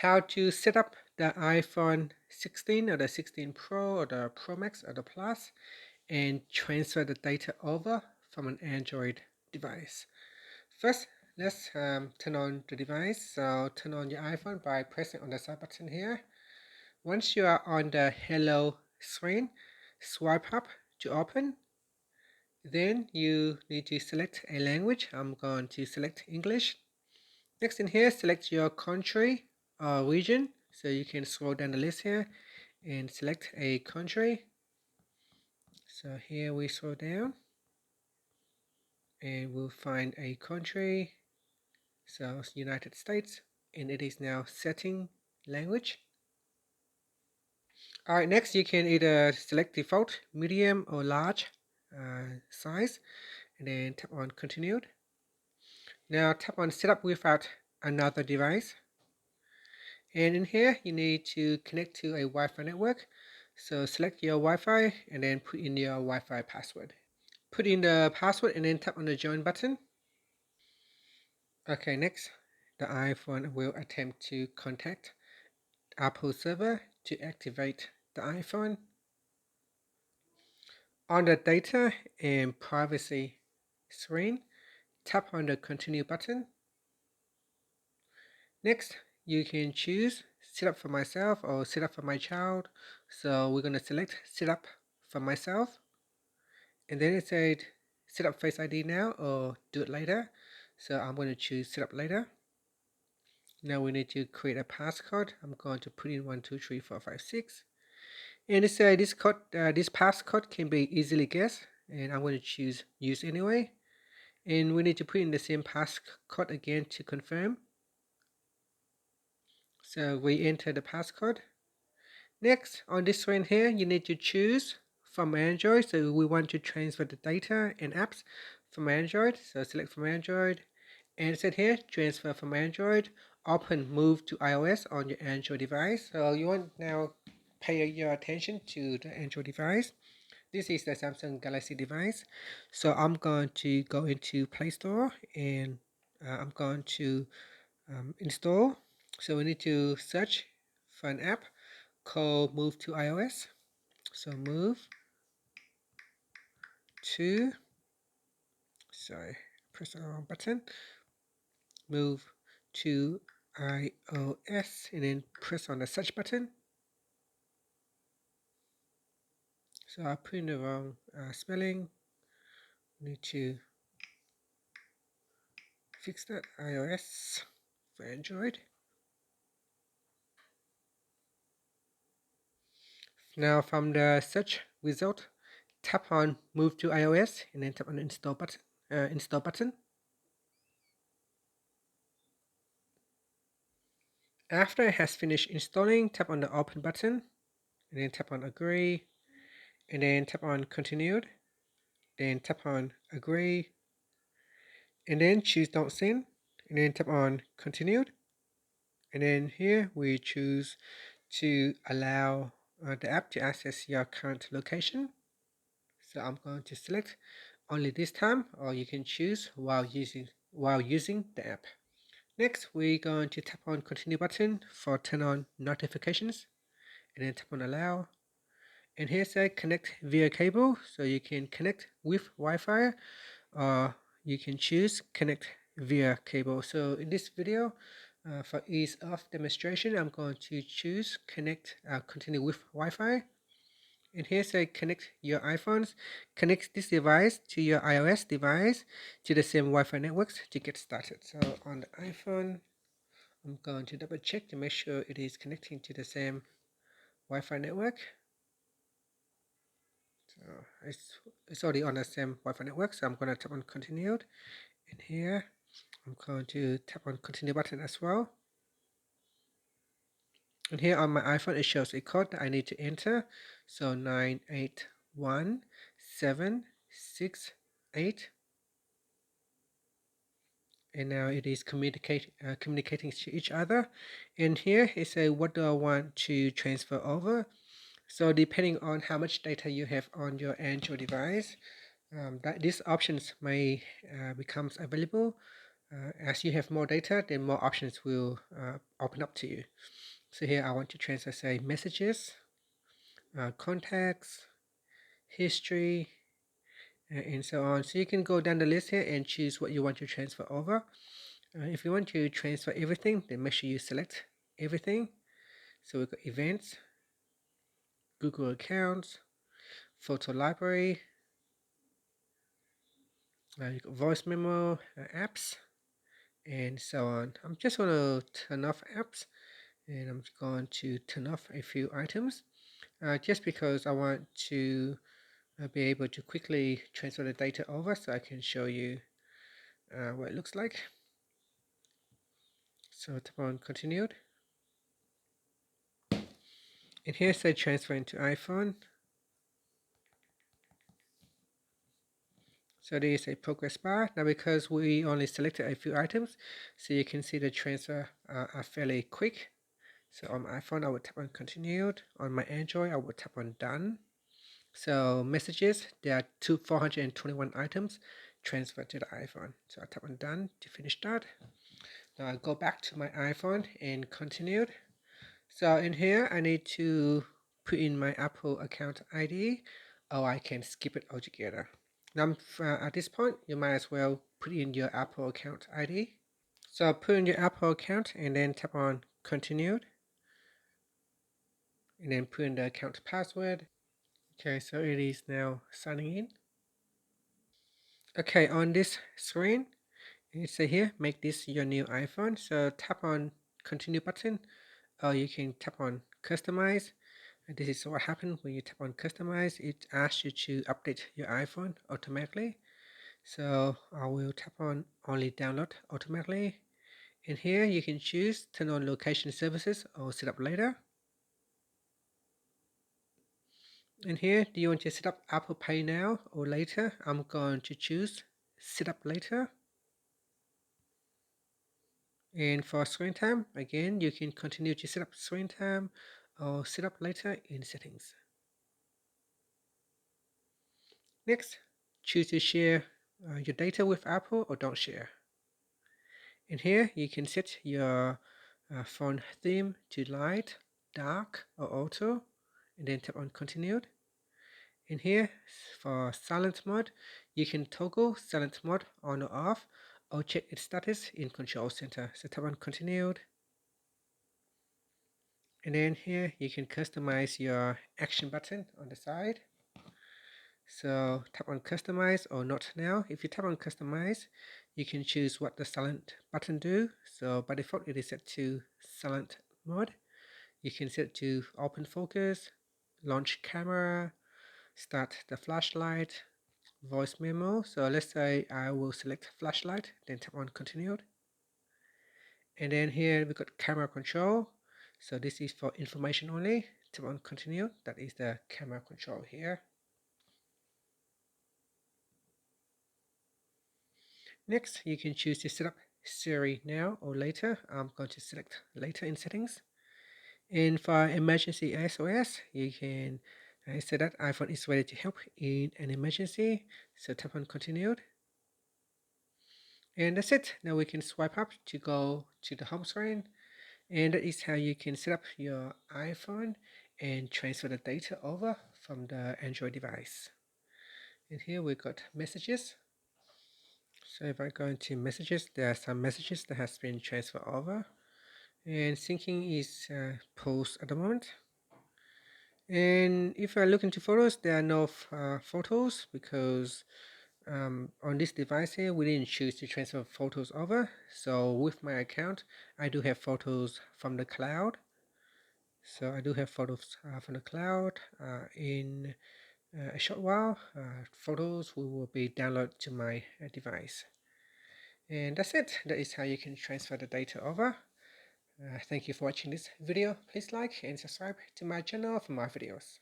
how to set up the iPhone 16 or the 16 Pro or the Pro Max or the Plus and transfer the data over from an Android device. First, let's turn on the device. So turn on your iPhone by pressing on the side button here. Once you are on the Hello screen, swipe up to open. Then you need to select a language. I'm going to select English. Next in here, select your country or region. So you can scroll down the list here and select a country. So here we scroll down and we'll find a country. So it's United States, and it is now setting language. Alright, next you can either select default, medium or large size, and then tap on continued. Now tap on setup without another device. And in here, you need to connect to a Wi-Fi network. So select your Wi-Fi and then put in your Wi-Fi password. Put in the password and then tap on the join button. Okay, next, the iPhone will attempt to contact Apple server to activate the iPhone. On the data and privacy screen, tap on the continue button. Next, you can choose set up for myself or set up for my child. So we're going to select set up for myself. And then it said set up Face ID now or do it later. So I'm going to choose set up later. Now we need to create a passcode. I'm going to put in 123456. And it says this passcode can be easily guessed. And I'm going to choose use anyway. And we need to put in the same passcode again to confirm. So we enter the passcode. Next, on this screen here, you need to choose from Android. So we want to transfer the data and apps from Android. So select from Android. And it said here, transfer from Android. Open move to iOS on your Android device. So you want now pay your attention to the Android device. This is the Samsung Galaxy device. So I'm going to go into Play Store and I'm going to install. So we need to search for an app called Move to iOS. So move to, sorry, press the wrong button. Move to iOS and then press on the search button. So I put in the wrong spelling. Need to fix that. iOS for Android. Now from the search result, tap on Move to iOS and then tap on the install button. After it has finished installing, tap on the Open button and then tap on Agree and then tap on Continued. Then tap on Agree and then choose Don't Send and then tap on Continued. And then here we choose to allow the app to access your current location. So I'm going to select only this time, or you can choose while using the app. Next, we're going to tap on Continue button for turn on notifications, and then tap on Allow. And here say connect via cable, so you can connect with Wi-Fi, or you can choose connect via cable. So in this video, for ease of demonstration, I'm going to choose continue with Wi-Fi. And here say connect your iPhones. Connect this device to your iOS device to the same Wi-Fi networks to get started. So on the iPhone, I'm going to double check to make sure it is connecting to the same Wi-Fi network. So it's already on the same Wi-Fi network, so I'm going to tap on continued. And here, I'm going to tap on continue button as well. And here on my iPhone, it shows a code that I need to enter. So 981768. And now it is communicating to each other. And here it says what do I want to transfer over. So depending on how much data you have on your Android device, these options may becomes available. As you have more data, then more options will open up to you. So here I want to transfer, say, messages, contacts, history, and so on. So you can go down the list here and choose what you want to transfer over. If you want to transfer everything, then make sure you select everything. So we've got events, Google accounts, photo library, you've got voice memo, apps, and so on. I'm just going to turn off apps, and I'm going to turn off a few items, just because I want to be able to quickly transfer the data over, so I can show you what it looks like. So tap on continued, and here's the transfer into iPhone. So there is a progress bar. Now because we only selected a few items, so you can see the transfer are fairly quick. So on my iPhone, I would tap on continued. On my Android, I would tap on done. So messages, there are 421 items transferred to the iPhone. So I tap on done to finish that. Now I go back to my iPhone and continued. So in here, I need to put in my Apple account ID, or I can skip it altogether. Now at this point, you might as well put in your Apple account ID. So put in your Apple account and then tap on continued, and then put in the account password. Okay, so it is now signing in. Okay, on this screen, it say here, make this your new iPhone. So tap on continue button, or you can tap on customize. And this is what happens when you tap on customize. It asks you to update your iPhone automatically. So I will tap on only download automatically. And here you can choose turn on location services or set up later. And here, do you want to set up Apple Pay now or later? I'm going to choose set up later. And for screen time, again, you can continue to set up screen time or set up later in settings. Next, choose to share your data with Apple or don't share. In here, you can set your phone theme to light, dark, or auto, and then tap on continued. In here, for silent mode, you can toggle silent mode on or off, or check its status in Control Center. So tap on continued. And then here, you can customize your action button on the side. So tap on customize or not now. If you tap on customize, you can choose what the silent button do. So by default, it is set to silent mode. You can set it to open focus, launch camera, start the flashlight, voice memo. So let's say I will select flashlight, then tap on continued. And then here we got camera control. So this is for information only. Tap on continue. That is the camera control here. Next, you can choose to set up Siri now or later. I'm going to select later in settings. And for emergency SOS, you can say that iPhone is ready to help in an emergency. So tap on continued. And that's it. Now we can swipe up to go to the home screen. And that is how you can set up your iPhone and transfer the data over from the Android device. And here we got messages. So if I go into messages, there are some messages that has been transferred over. And syncing is paused at the moment. And if I look into photos, there are no photos because on this device here, we didn't choose to transfer photos over. So with my account, I do have photos from the cloud. So I do have photos from the cloud. In a short while, photos will be downloaded to my device. And that's it. That is how you can transfer the data over. Thank you for watching this video. Please like and subscribe to my channel for more videos.